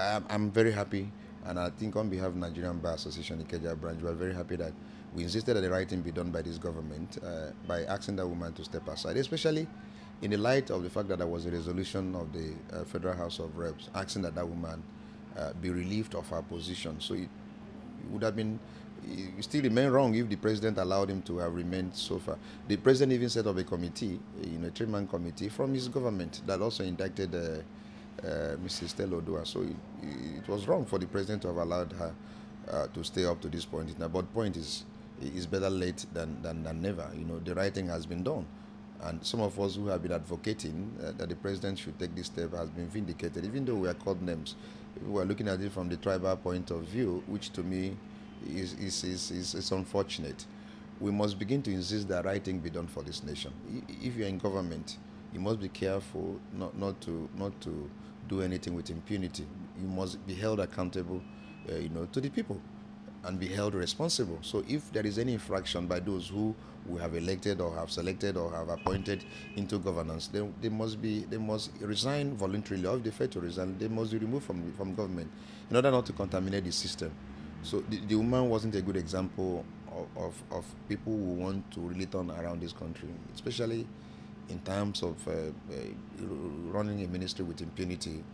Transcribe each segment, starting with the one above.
I'm very happy, and I think on behalf of Nigerian Bar Association Ikeja branch, we are very happy that we insisted that the right thing be done by this government by asking that woman to step aside, especially in the light of the fact that there was a resolution of the Federal House of Reps asking that woman be relieved of her position. So it would have been still remain wrong if the president allowed him to have remained so far. The president even set up a committee, a three-man committee from his government that also indicted Mrs. Stella Oduah. So it was wrong for the president to have allowed her to stay up to this point. Now, but point is better late than never. The right thing has been done. And some of us who have been advocating that the president should take this step has been vindicated, even though we are called names. We are looking at it from the tribal point of view, which to me is unfortunate. We must begin to insist that right thing be done for this nation. If you're in government, you must be careful not to do anything with impunity. You must be held accountable, to the people, and be held responsible. So if there is any infraction by those who we have elected or have selected or have appointed into governance, they must resign voluntarily, or if they fail to resign, they must be removed from government in order not to contaminate the system. So the woman wasn't a good example of people who want to really turn around this country, especially in terms of running a ministry with impunity,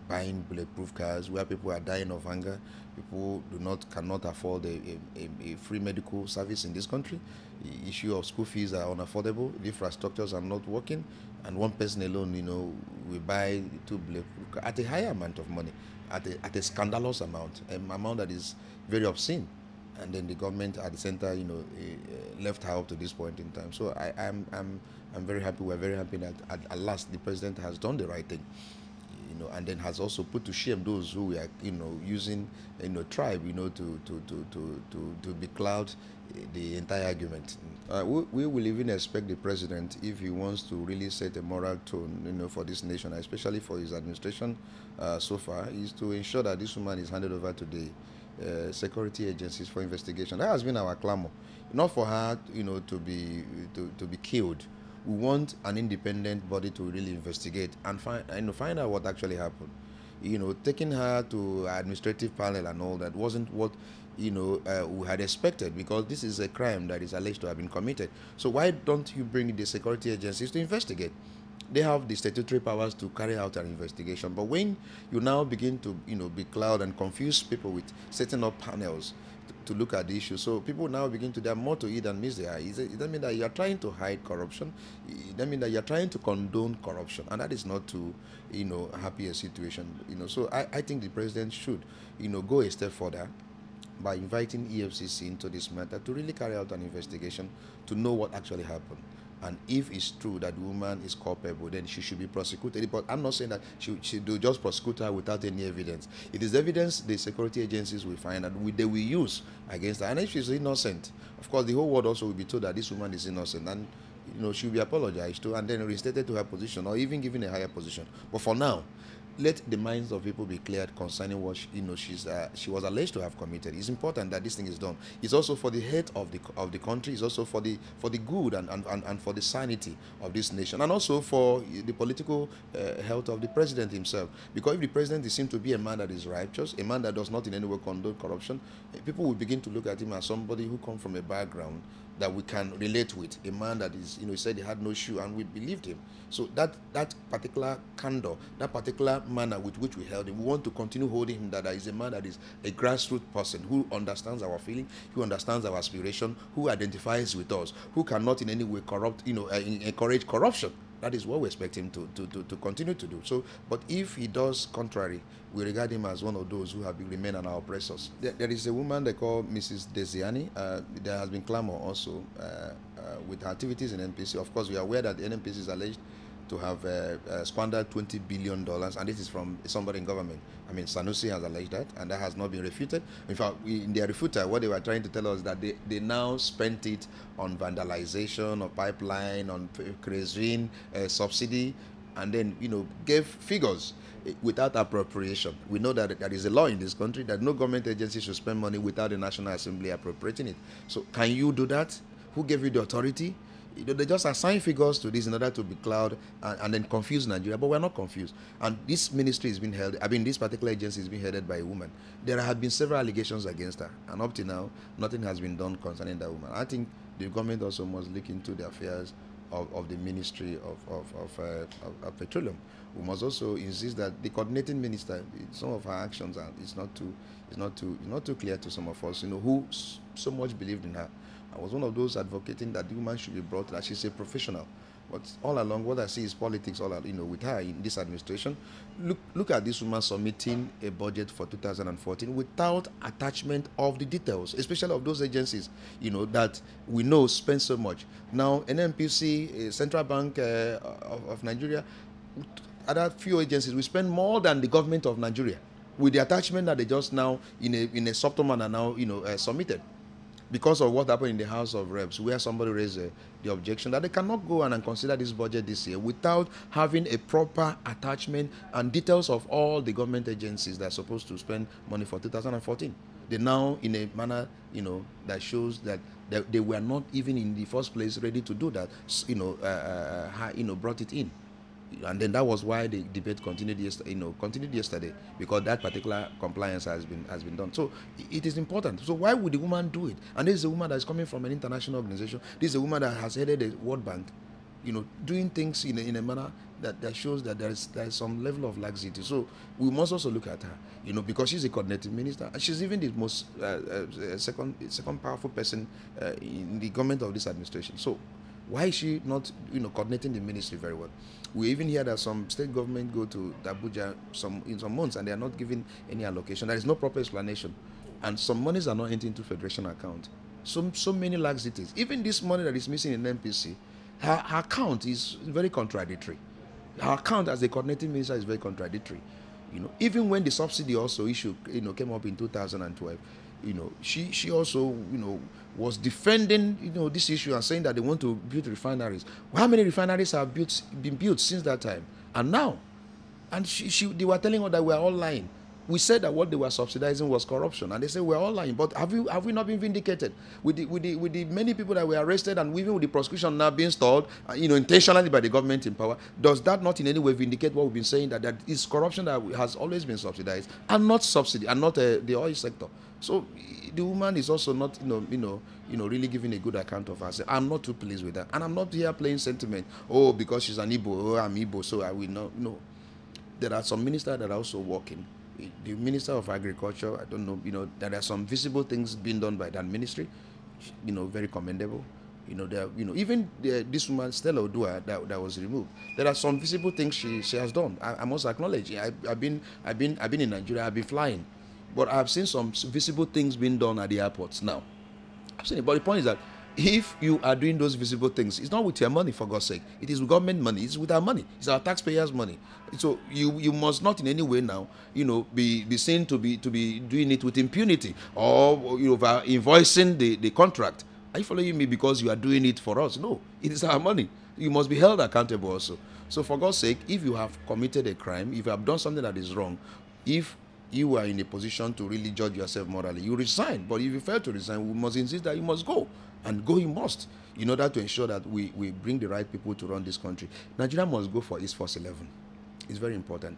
buying bulletproof cars where people are dying of hunger, people cannot afford a free medical service in this country. The issue of school fees are unaffordable, the infrastructures are not working, and one person alone, will buy 2 bulletproof cars at a higher amount of money, at a scandalous amount, an amount that is very obscene. And then the government at the center, left her up to this point in time. So I'm very happy. We're very happy that at last the president has done the right thing, and then has also put to shame those who are, using, tribe, to becloud the entire argument. We will even expect the president, if he wants to really set a moral tone, for this nation, especially for his administration so far, is to ensure that this woman is handed over to the security agencies for investigation. That has been our clamor, not for her, to be killed. We want an independent body to really investigate and find out what actually happened. Taking her to administrative panel and all that wasn't what we had expected, because this is a crime that is alleged to have been committed. So why don't you bring the security agencies to investigate? They have the statutory powers to carry out an investigation. But when you now begin to, becloud and confuse people with setting up panels to look at the issue, so people now begin to, there more to it than meets the eye. It doesn't mean that you are trying to hide corruption. It doesn't mean that you are trying to condone corruption, and that is not to, happy a situation. So I think the president should, go a step further by inviting EFCC into this matter to really carry out an investigation to know what actually happened. And if it's true that the woman is culpable, then she should be prosecuted. But I'm not saying that she do just prosecute her without any evidence. It is evidence the security agencies will find and they will use against her. And if she's innocent, of course, the whole world also will be told that this woman is innocent. And, she'll be apologized to and then reinstated to her position, or even given a higher position. But for now, let the minds of people be cleared concerning what she was alleged to have committed. It's important that this thing is done. It's also for the health of the country. It's also for the good and for the sanity of this nation, and also for the political health of the president himself. Because if the president is seen to be a man that is righteous, a man that does not in any way condone corruption, people will begin to look at him as somebody who comes from a background that we can relate with, a man that is, he said he had no shoe, and we believed him. So that particular candor, that particular manner with which we held him, we want to continue holding him, that is a man that is a grassroots person who understands our feeling, who understands our aspiration, who identifies with us, who cannot in any way corrupt, encourage corruption. That is what we expect him to continue to do. So, but if he does contrary, we regard him as one of those who have remained our oppressors. There is a woman they call Mrs. Deziani. There has been clamor also with her activities in NNPC. Of course, we are aware that the NNPC is alleged to have squandered $20 billion, and this is from somebody in government. I mean, Sanusi has alleged that, and that has not been refuted. In fact, in their refutal, what they were trying to tell us that they now spent it on vandalization, on pipeline, on kerosene subsidy, and then, gave figures without appropriation. We know that there is a law in this country that no government agency should spend money without the National Assembly appropriating it. So can you do that? Who gave you the authority? They just assign figures to this in order to be cloud and then confuse Nigeria, but we're not confused. And this ministry is being held, this particular agency is being headed by a woman. There have been several allegations against her, and up to now, nothing has been done concerning that woman. I think the government also must look into the affairs of the Ministry of Petroleum. We must also insist that the coordinating minister, some of her actions it's not too clear to some of us, who so much believed in her. I was one of those advocating that the woman should be brought, that she's a professional. But all along, what I see is politics with her in this administration. Look at this woman submitting a budget for 2014 without attachment of the details, especially of those agencies, that we know spend so much. Now, NNPC, Central Bank of Nigeria, other few agencies, we spend more than the government of Nigeria with the attachment that they just now, in a subtle manner now, submitted. Because of what happened in the House of Reps, where somebody raised the objection that they cannot go and consider this budget this year without having a proper attachment and details of all the government agencies that are supposed to spend money for 2014. They now, in a manner, that shows that they were not even in the first place ready to do that, brought it in. And then that was why the debate continued yesterday, because that particular compliance has been done. So it is important. So why would the woman do it? And this is a woman that is coming from an international organization. This is a woman that has headed the World Bank, doing things in a manner that shows that there is some level of laxity. So we must also look at her, because she's a coordinating minister, and she's even the most second powerful person in the government of this administration. So why is she not, coordinating the ministry very well? We even hear that some state government go to Abuja in some months and they are not given any allocation. There is no proper explanation, and some monies are not entered into federation account. So many laxities. Even this money that is missing in NPC, her account is very contradictory. Her account as the coordinating minister is very contradictory. Even when the subsidy also issue, came up in 2012. She also, was defending, this issue and saying that they want to build refineries. How many refineries have been built since that time? And now, and they were telling us that we are all lying. We said that what they were subsidizing was corruption, and they said we're all lying. But have we not been vindicated with the many people that were arrested, and even with the prosecution now being stalled, intentionally by the government in power? Does that not in any way vindicate what we've been saying, that is corruption that has always been subsidized and not subsidy and not the oil sector? So the woman is also not, really giving a good account of herself. I'm not too pleased with that, and I'm not here playing sentiment. Oh, because she's an Igbo, I'm Igbo, so I will not. No, there are some ministers that are also working. The Minister of Agriculture, I don't know, there are some visible things being done by that ministry, very commendable. Even this woman, Stella Oduah, that was removed. There are some visible things she has done. I must acknowledge. I've been in Nigeria. I've been flying. But I've seen some visible things being done at the airports now. I've seen it. But the point is that if you are doing those visible things, it's not with your money, for God's sake. It is with government money. It's with our money. It's our taxpayers' money. So you must not in any way now, be seen to be doing it with impunity or invoicing the contract. Are you following me? Because you are doing it for us? No, it is our money. You must be held accountable also. So for God's sake, if you have committed a crime, if you have done something that is wrong, if you are in a position to really judge yourself morally, you resign. But if you fail to resign, we must insist that you must go. And go you must, in order to ensure that we bring the right people to run this country. Nigeria must go for its first 11. It's very important.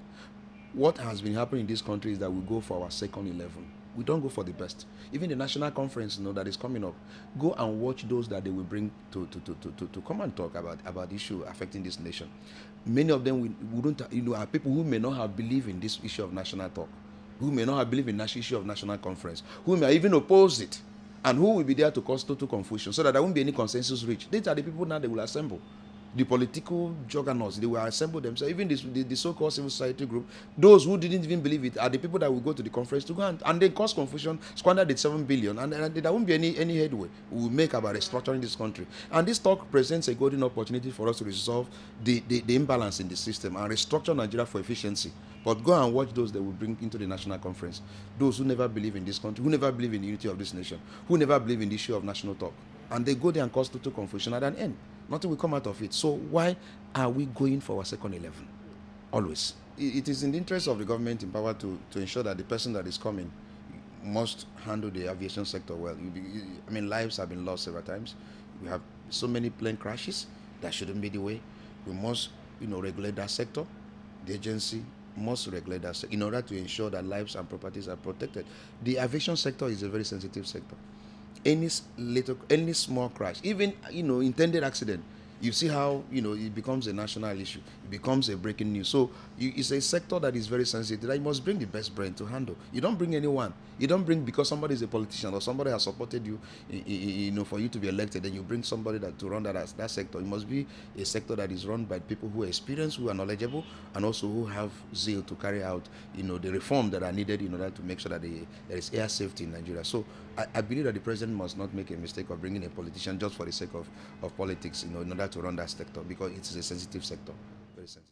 What has been happening in this country is that we go for our second 11. We don't go for the best. Even the national conference that is coming up, go and watch those that they will bring to come and talk about the issue affecting this nation. Many of them are people who may not have believed in this issue of national talk, who may not have believed in the issue of national conference, who may even oppose it, and who will be there to cause total confusion so that there won't be any consensus reached. These are the people now they will assemble. The political juggernauts, they will assemble themselves. Even the so-called civil society group, those who didn't even believe it, are the people that will go to the conference to go and they cause confusion, squander the 7 billion, and there won't be any headway we will make about restructuring this country. And this talk presents a golden opportunity for us to resolve the imbalance in the system and restructure Nigeria for efficiency. But go and watch those that will bring into the national conference. Those who never believe in this country, who never believe in the unity of this nation, who never believe in the issue of national talk. And they go there and cause total confusion at an end. Nothing will come out of it. So why are we going for our second 11? Always. It is in the interest of the government in power to ensure that the person that is coming must handle the aviation sector well. Lives have been lost several times. We have so many plane crashes. That shouldn't be the way. We must, regulate that sector. The agency must regulate that sector in order to ensure that lives and properties are protected. The aviation sector is a very sensitive sector. Any small crash, even intended accident, you see how it becomes a national issue. It becomes a breaking news. So it's a sector that is very sensitive. That you must bring the best brain to handle. You don't bring anyone. You don't bring because somebody is a politician or somebody has supported you, for you to be elected. Then you bring somebody to run that sector. It must be a sector that is run by people who are experienced, who are knowledgeable, and also who have zeal to carry out the reform that are needed in order to make sure that there is air safety in Nigeria. So I believe that the president must not make a mistake of bringing a politician just for the sake of politics, in order to run that sector, because it is a sensitive sector, very sensitive.